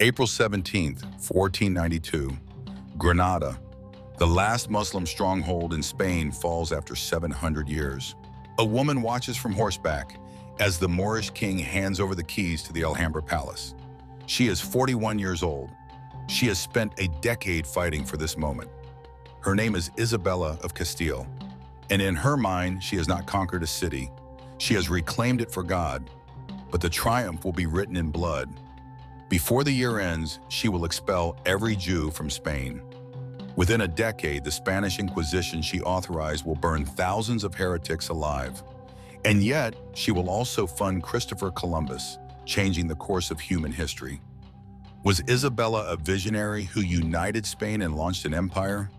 April 17th, 1492, Granada, the last Muslim stronghold in Spain, falls after 700 years. A woman watches from horseback as the Moorish king hands over the keys to the Alhambra Palace. She is 41 years old. She has spent a decade fighting for this moment. Her name is Isabella of Castile, and in her mind, she has not conquered a city. She has reclaimed it for God, but the triumph will be written in blood. Before the year ends, she will expel every Jew from Spain. Within a decade, the Spanish Inquisition she authorized will burn thousands of heretics alive. And yet, she will also fund Christopher Columbus, changing the course of human history. Was Isabella a visionary who united Spain and launched an empire?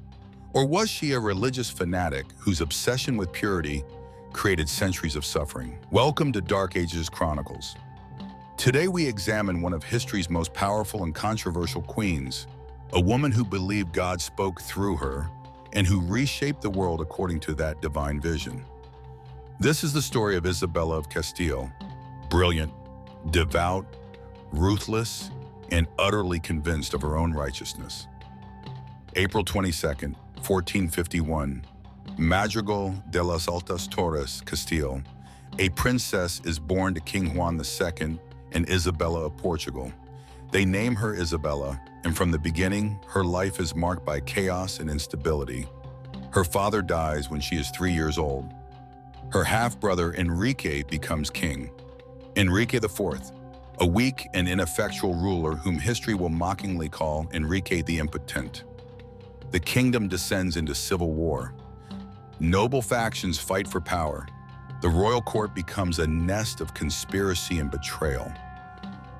Or was she a religious fanatic whose obsession with purity created centuries of suffering? Welcome to Dark Ages Chronicles. Today we examine one of history's most powerful and controversial queens, a woman who believed God spoke through her and who reshaped the world according to that divine vision. This is the story of Isabella of Castile, brilliant, devout, ruthless, and utterly convinced of her own righteousness. April 22nd, 1451, Madrigal de las Altas Torres, Castile. A princess is born to King Juan II and Isabella of Portugal. They name her Isabella, and from the beginning, her life is marked by chaos and instability. Her father dies when she is 3 years old. Her half-brother Enrique becomes king. Enrique IV, a weak and ineffectual ruler whom history will mockingly call Enrique the Impotent. The kingdom descends into civil war. Noble factions fight for power. The royal court becomes a nest of conspiracy and betrayal.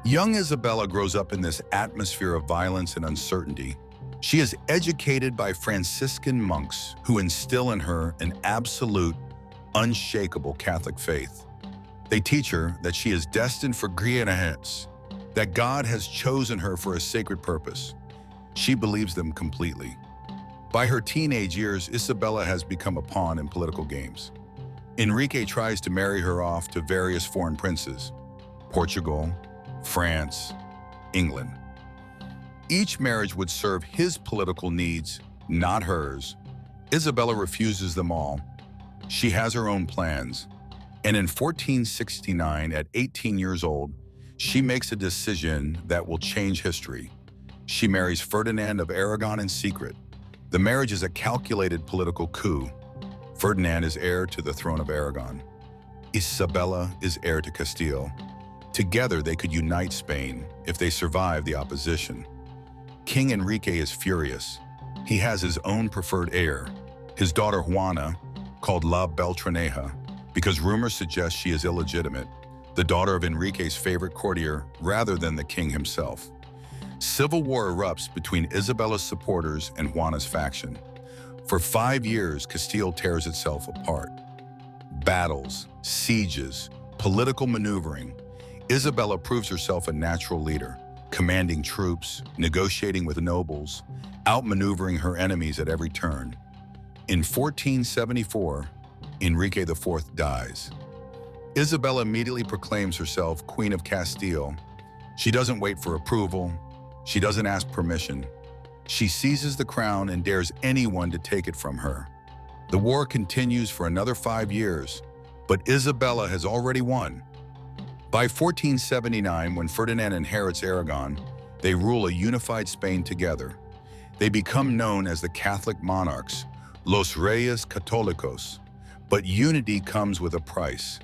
Young Isabella grows up in this atmosphere of violence and uncertainty. She is educated by Franciscan monks who instill in her an absolute, unshakable Catholic faith. They teach her that she is destined for Granada, that God has chosen her for a sacred purpose. She believes them completely. By her teenage years, Isabella has become a pawn in political games. Enrique tries to marry her off to various foreign princes: Portugal, France, England. Each marriage would serve his political needs, not hers. Isabella refuses them all. She has her own plans. And in 1469, at 18 years old, she makes a decision that will change history. She marries Ferdinand of Aragon in secret. The marriage is a calculated political coup. Ferdinand is heir to the throne of Aragon. Isabella is heir to Castile. Together, they could unite Spain if they survive the opposition. King Enrique is furious. He has his own preferred heir, his daughter Juana, called La Beltraneja, because rumors suggest she is illegitimate, the daughter of Enrique's favorite courtier rather than the king himself. Civil war erupts between Isabella's supporters and Juana's faction. For 5 years, Castile tears itself apart. Battles, sieges, political maneuvering. Isabella proves herself a natural leader, commanding troops, negotiating with nobles, outmaneuvering her enemies at every turn. In 1474, Enrique IV dies. Isabella immediately proclaims herself Queen of Castile. She doesn't wait for approval. She doesn't ask permission. She seizes the crown and dares anyone to take it from her. The war continues for another 5 years, but Isabella has already won. By 1479, when Ferdinand inherits Aragon, they rule a unified Spain together. They become known as the Catholic monarchs, Los Reyes Católicos. But unity comes with a price,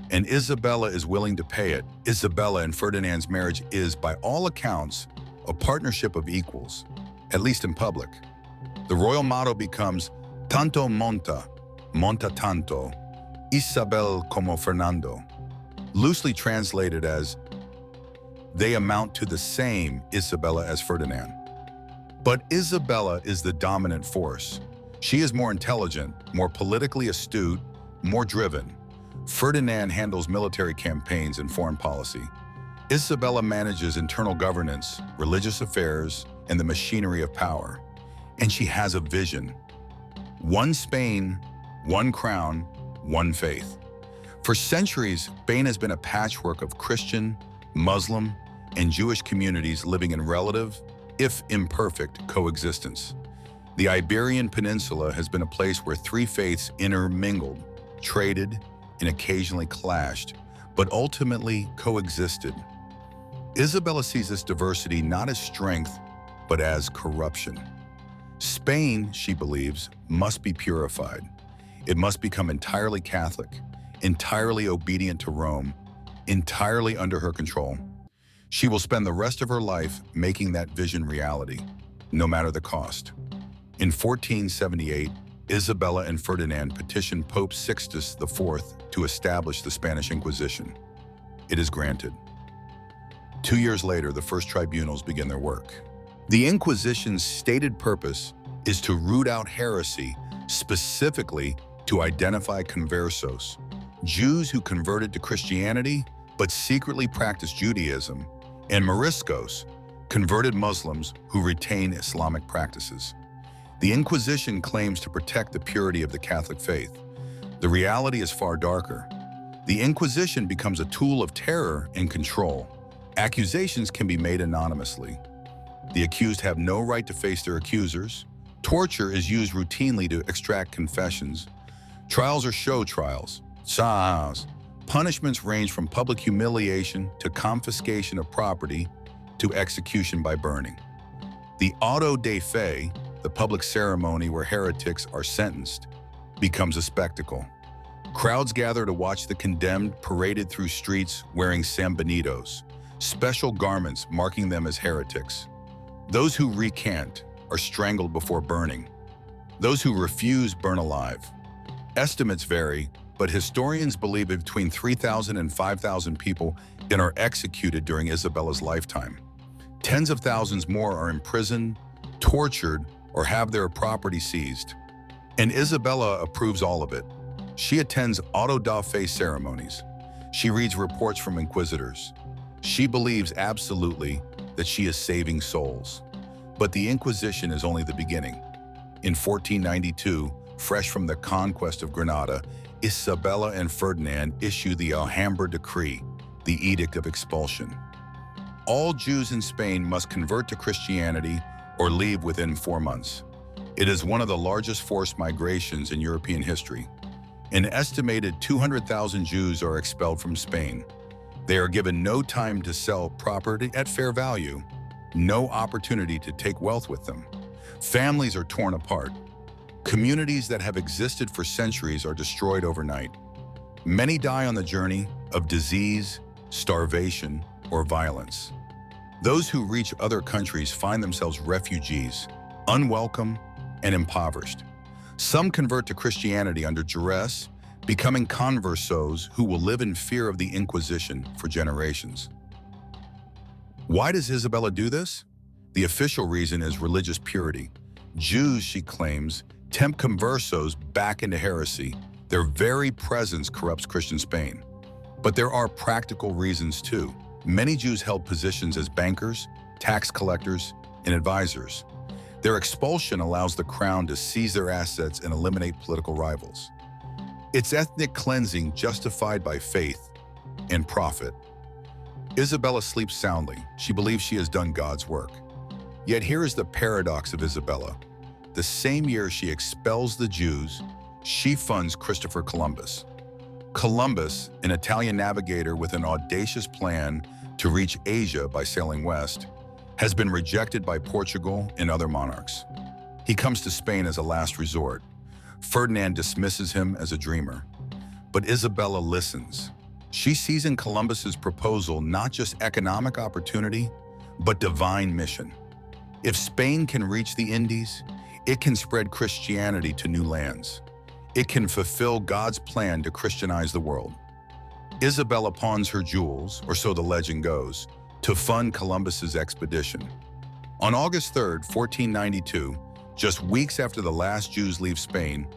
and Isabella is willing to pay it. Isabella and Ferdinand's marriage is, by all accounts, a partnership of equals, at least in public. The royal motto becomes Tanto monta, monta tanto, Isabel como Fernando, loosely translated as they amount to the same Isabella as Ferdinand. But Isabella is the dominant force. She is more intelligent, more politically astute, more driven. Ferdinand handles military campaigns and foreign policy. Isabella manages internal governance, religious affairs, and the machinery of power. And she has a vision. One Spain, one crown, one faith. For centuries, Spain has been a patchwork of Christian, Muslim, and Jewish communities living in relative, if imperfect, coexistence. The Iberian Peninsula has been a place where three faiths intermingled, traded, and occasionally clashed, but ultimately coexisted. Isabella sees this diversity not as strength, but as corruption. Spain, she believes, must be purified. It must become entirely Catholic, entirely obedient to Rome, entirely under her control. She will spend the rest of her life making that vision reality, no matter the cost. In 1478, Isabella and Ferdinand petitioned Pope Sixtus IV to establish the Spanish Inquisition. It is granted. 2 years later, the first tribunals begin their work. The Inquisition's stated purpose is to root out heresy, specifically to identify conversos, Jews who converted to Christianity but secretly practiced Judaism, and Moriscos, converted Muslims who retain Islamic practices. The Inquisition claims to protect the purity of the Catholic faith. The reality is far darker. The Inquisition becomes a tool of terror and control. Accusations can be made anonymously. The accused have no right to face their accusers. Torture is used routinely to extract confessions. Trials are show trials. Punishments range from public humiliation to confiscation of property to execution by burning. The auto de fe, the public ceremony where heretics are sentenced, becomes a spectacle. Crowds gather to watch the condemned paraded through streets wearing sanbenitos, special garments marking them as heretics. Those who recant are strangled before burning. Those who refuse burn alive. Estimates vary, but historians believe between 3,000 and 5,000 people are executed during Isabella's lifetime. Tens of thousands more are imprisoned, tortured, or have their property seized. And Isabella approves all of it. She attends auto da fe ceremonies. She reads reports from inquisitors. She believes absolutely that she is saving souls. But the Inquisition is only the beginning. In 1492, fresh from the conquest of Granada, Isabella and Ferdinand issue the Alhambra Decree, the Edict of Expulsion. All Jews in Spain must convert to Christianity or leave within 4 months. It is one of the largest forced migrations in European history. An estimated 200,000 Jews are expelled from Spain. They are given no time to sell property at fair value, no opportunity to take wealth with them. Families are torn apart. Communities that have existed for centuries are destroyed overnight. Many die on the journey of disease, starvation, or violence. Those who reach other countries find themselves refugees, unwelcome, and impoverished. Some convert to Christianity under duress, becoming conversos who will live in fear of the Inquisition for generations. Why does Isabella do this? The official reason is religious purity. Jews, she claims, tempt conversos back into heresy. Their very presence corrupts Christian Spain. But there are practical reasons too. Many Jews held positions as bankers, tax collectors, and advisors. Their expulsion allows the crown to seize their assets and eliminate political rivals. It's ethnic cleansing justified by faith and profit. Isabella sleeps soundly. She believes she has done God's work. Yet here is the paradox of Isabella. The same year she expels the Jews, she funds Christopher Columbus. Columbus, an Italian navigator with an audacious plan to reach Asia by sailing west, has been rejected by Portugal and other monarchs. He comes to Spain as a last resort. Ferdinand dismisses him as a dreamer. But Isabella listens. She sees in Columbus's proposal not just economic opportunity, but divine mission. If Spain can reach the Indies, it can spread Christianity to new lands. It can fulfill God's plan to Christianize the world. Isabella pawns her jewels, or so the legend goes, to fund Columbus's expedition. On August 3, 1492, just weeks after the last Jews leave Spain,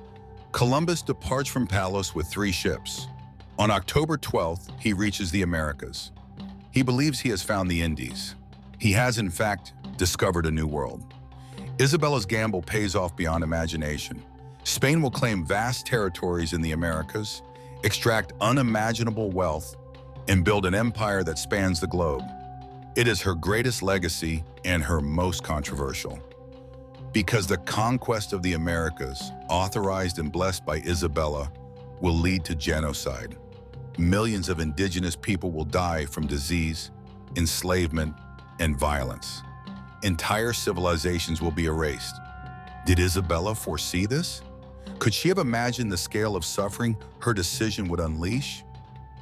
Columbus departs from Palos with 3 ships. On October 12th, he reaches the Americas. He believes he has found the Indies. He has, in fact, discovered a new world. Isabella's gamble pays off beyond imagination. Spain will claim vast territories in the Americas, extract unimaginable wealth, and build an empire that spans the globe. It is her greatest legacy and her most controversial. Because the conquest of the Americas, authorized and blessed by Isabella, will lead to genocide. Millions of indigenous people will die from disease, enslavement, and violence. Entire civilizations will be erased. Did Isabella foresee this? Could she have imagined the scale of suffering her decision would unleash?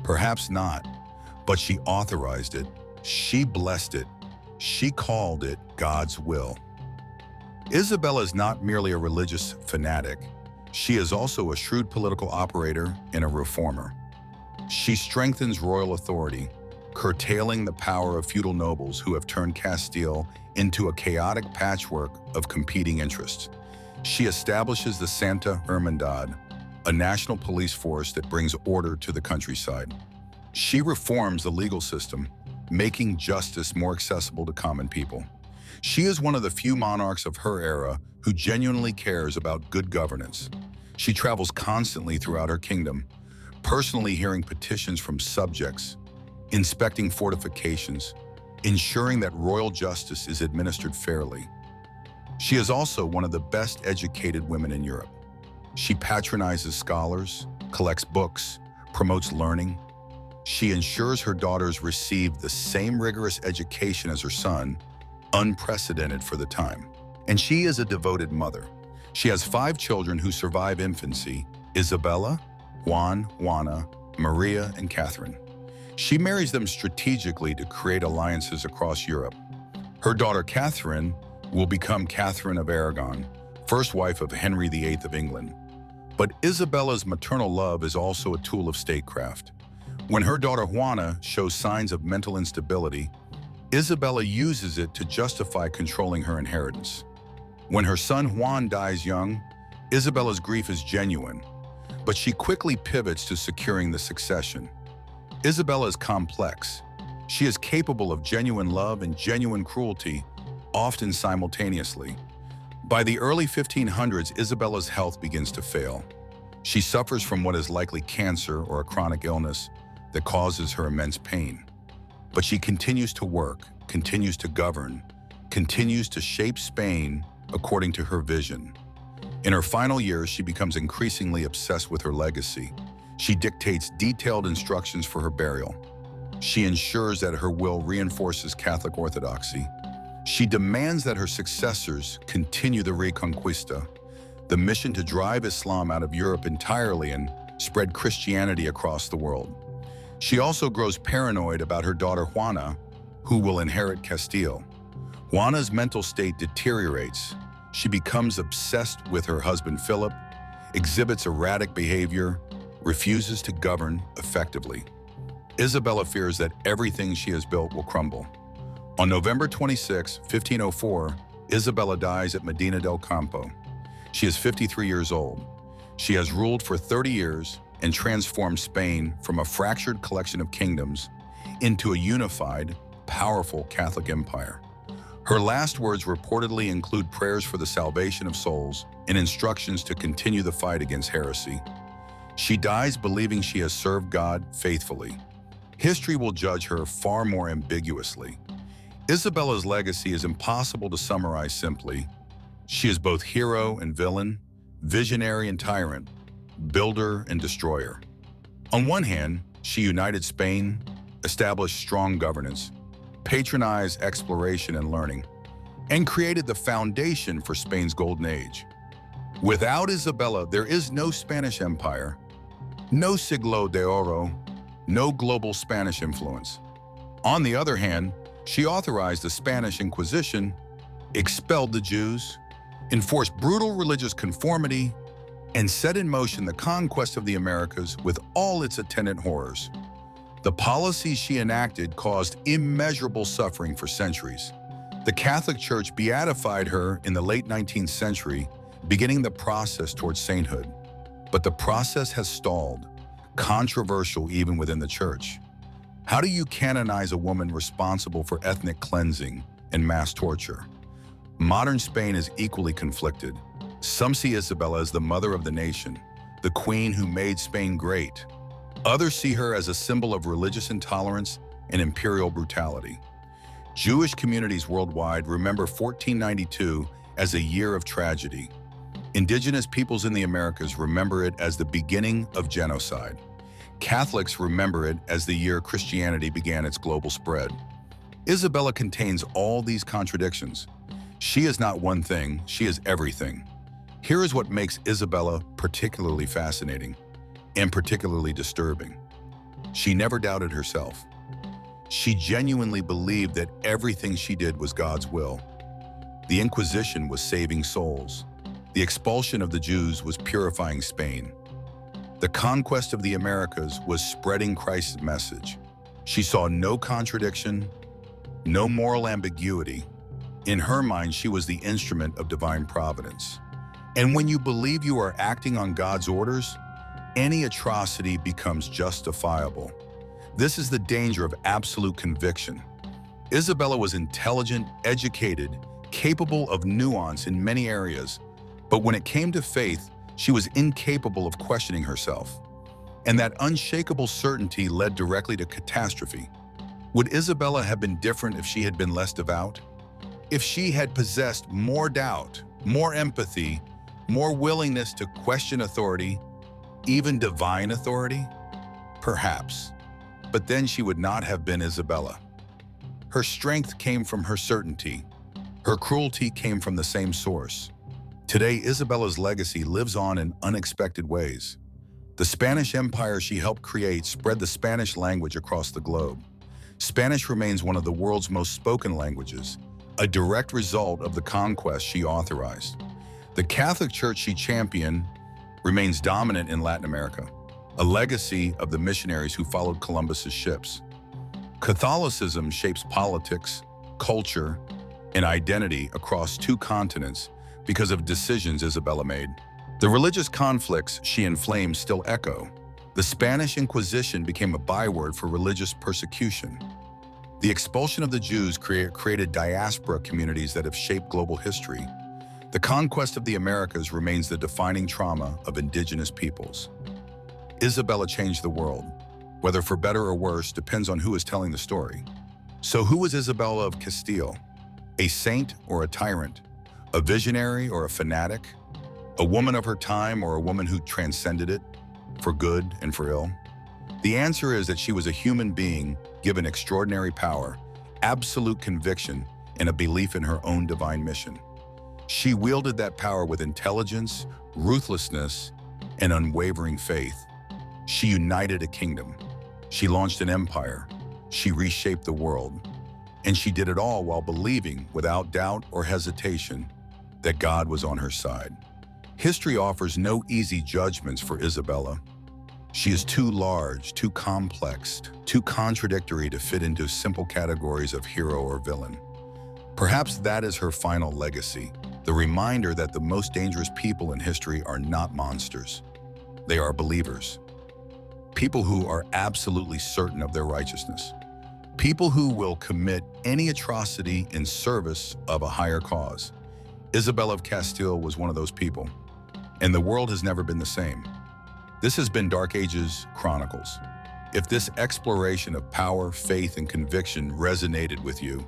Perhaps not, but she authorized it. She blessed it. She called it God's will. Isabella is not merely a religious fanatic. She is also a shrewd political operator and a reformer. She strengthens royal authority, curtailing the power of feudal nobles who have turned Castile into a chaotic patchwork of competing interests. She establishes the Santa Hermandad, a national police force that brings order to the countryside. She reforms the legal system, making justice more accessible to common people. She is one of the few monarchs of her era who genuinely cares about good governance. She travels constantly throughout her kingdom, personally hearing petitions from subjects, inspecting fortifications, ensuring that royal justice is administered fairly. She is also one of the best educated women in Europe. She patronizes scholars, collects books, promotes learning. She ensures her daughters receive the same rigorous education as her son, unprecedented for the time. And she is a devoted mother. She has 5 children who survive infancy: Isabella, Juana, Maria, and Catherine. She marries them strategically to create alliances across Europe. Her daughter Catherine will become Catherine of Aragon, first wife of Henry VIII of England. But Isabella's maternal love is also a tool of statecraft. When her daughter Juana shows signs of mental instability, Isabella uses it to justify controlling her inheritance. When her son Juan dies young, Isabella's grief is genuine, but she quickly pivots to securing the succession. Isabella is complex. She is capable of genuine love and genuine cruelty, often simultaneously. By the early 1500s, Isabella's health begins to fail. She suffers from what is likely cancer or a chronic illness that causes her immense pain. But she continues to work, continues to govern, continues to shape Spain according to her vision. In her final years, she becomes increasingly obsessed with her legacy. She dictates detailed instructions for her burial. She ensures that her will reinforces Catholic orthodoxy. She demands that her successors continue the Reconquista, the mission to drive Islam out of Europe entirely and spread Christianity across the world. She also grows paranoid about her daughter Juana, who will inherit Castile. Juana's mental state deteriorates. She becomes obsessed with her husband Philip, exhibits erratic behavior, refuses to govern effectively. Isabella fears that everything she has built will crumble. On November 26, 1504, Isabella dies at Medina del Campo. She is 53 years old. She has ruled for 30 years and transformed Spain from a fractured collection of kingdoms into a unified, powerful Catholic empire. Her last words reportedly include prayers for the salvation of souls and instructions to continue the fight against heresy. She dies believing she has served God faithfully. History will judge her far more ambiguously. Isabella's legacy is impossible to summarize simply. She is both hero and villain, visionary and tyrant, builder and destroyer. On one hand, she united Spain, established strong governance, patronized exploration and learning, and created the foundation for Spain's golden age. Without Isabella, there is no Spanish Empire, no Siglo de Oro, no global Spanish influence. On the other hand, she authorized the Spanish Inquisition, expelled the Jews, enforced brutal religious conformity, and set in motion the conquest of the Americas with all its attendant horrors. The policies she enacted caused immeasurable suffering for centuries. The Catholic Church beatified her in the late 19th century, beginning the process towards sainthood. But the process has stalled, controversial even within the Church. How do you canonize a woman responsible for ethnic cleansing and mass torture? Modern Spain is equally conflicted. Some see Isabella as the mother of the nation, the queen who made Spain great. Others see her as a symbol of religious intolerance and imperial brutality. Jewish communities worldwide remember 1492 as a year of tragedy. Indigenous peoples in the Americas remember it as the beginning of genocide. Catholics remember it as the year Christianity began its global spread. Isabella contains all these contradictions. She is not one thing, she is everything. Here is what makes Isabella particularly fascinating and particularly disturbing. She never doubted herself. She genuinely believed that everything she did was God's will. The Inquisition was saving souls. The expulsion of the Jews was purifying Spain. The conquest of the Americas was spreading Christ's message. She saw no contradiction, no moral ambiguity. In her mind, she was the instrument of divine providence. And when you believe you are acting on God's orders, any atrocity becomes justifiable. This is the danger of absolute conviction. Isabella was intelligent, educated, capable of nuance in many areas, but when it came to faith, she was incapable of questioning herself. And that unshakable certainty led directly to catastrophe. Would Isabella have been different if she had been less devout? If she had possessed more doubt, more empathy, more willingness to question authority, even divine authority? Perhaps. But then she would not have been Isabella. Her strength came from her certainty. Her cruelty came from the same source. Today, Isabella's legacy lives on in unexpected ways. The Spanish Empire she helped create spread the Spanish language across the globe. Spanish remains one of the world's most spoken languages, a direct result of the conquest she authorized. The Catholic Church she championed remains dominant in Latin America, a legacy of the missionaries who followed Columbus's ships. Catholicism shapes politics, culture, and identity across 2 continents because of decisions Isabella made. The religious conflicts she inflamed still echo. The Spanish Inquisition became a byword for religious persecution. The expulsion of the Jews created diaspora communities that have shaped global history. The conquest of the Americas remains the defining trauma of indigenous peoples. Isabella changed the world. Whether for better or worse depends on who is telling the story. So who was Isabella of Castile? A saint or a tyrant? A visionary or a fanatic? A woman of her time or a woman who transcended it, for good and for ill? The answer is that she was a human being given extraordinary power, absolute conviction, and a belief in her own divine mission. She wielded that power with intelligence, ruthlessness, and unwavering faith. She united a kingdom. She launched an empire. She reshaped the world. And she did it all while believing, without doubt or hesitation, that God was on her side. History offers no easy judgments for Isabella. She is too large, too complex, too contradictory to fit into simple categories of hero or villain. Perhaps that is her final legacy, the reminder that the most dangerous people in history are not monsters. They are believers. People who are absolutely certain of their righteousness. People who will commit any atrocity in service of a higher cause. Isabella of Castile was one of those people, and the world has never been the same. This has been Dark Ages Chronicles. If this exploration of power, faith, and conviction resonated with you,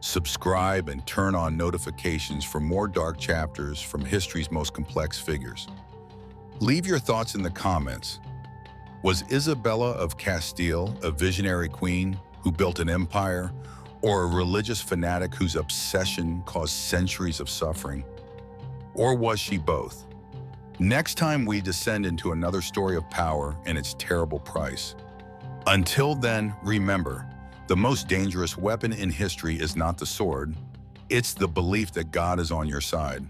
subscribe and turn on notifications for more dark chapters from history's most complex figures. Leave your thoughts in the comments. Was Isabella of Castile a visionary queen who built an empire, or a religious fanatic whose obsession caused centuries of suffering? Or was she both? Next time we descend into another story of power and its terrible price. Until then, remember, the most dangerous weapon in history is not the sword, it's the belief that God is on your side.